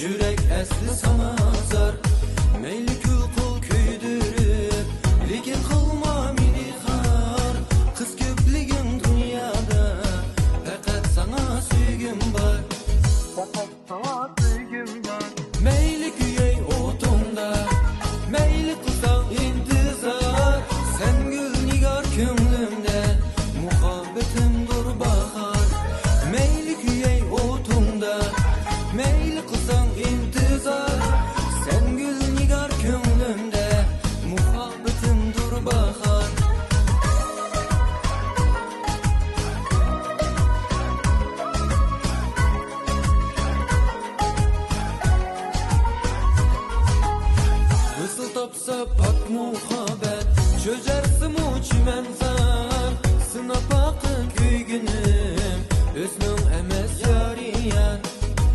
Yürek esli sana zar. Meyli kül kul köydürüp lekin kılma meni har. Kız köpligin dünyada fakat sana süygüm var. Fakat sana süygüm var. Meyli küyey otunda, meyli kılsan intizar. Sen gül nigar kömlümde, muhabbetim dur bahar. Meyli küyey otunda, meyli kılsan intizar. Sen gül nigar kömlümde, muhabbetim dur bahar. Nasıl tapsa pak muhabbet, çözersin o çimenzar. Sınap akın köygünüm, özmün emes yariyan.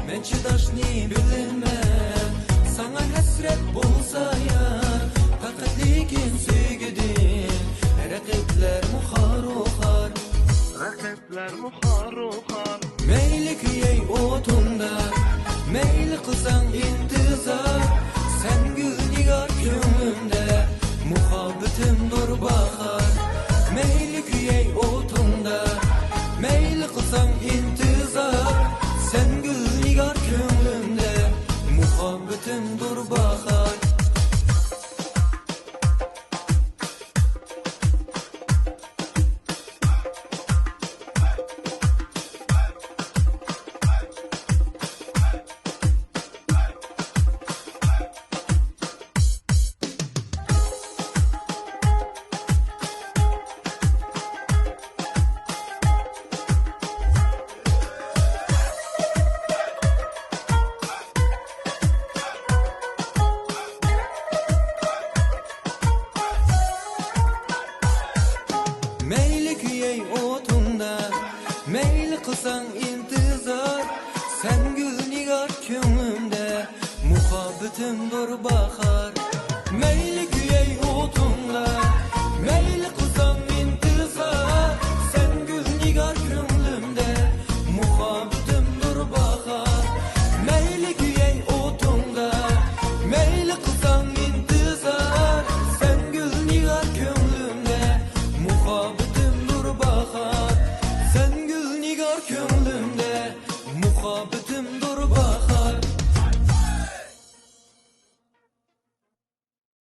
Men çıdaşni bilmem, sana hasret bolsa yar. Fakat lekin süygüdün, rakipler muhar ohar. Rakipler muhar ohar. Meyli küyey otunda, meyli kılsan intizar. Sen gül nigar kömlümde, muhabbetim dur bahar. Meyli küyey otunda, meyli kılsan intizar. Sen gül nigar kömlümde, muhabbetim dur bahar. Meyli küyey otunda, meyli kılsan intizar. Sen gül nigar kömlümde, muhabbetim dur bahar. Meyli küyey otunda, meyli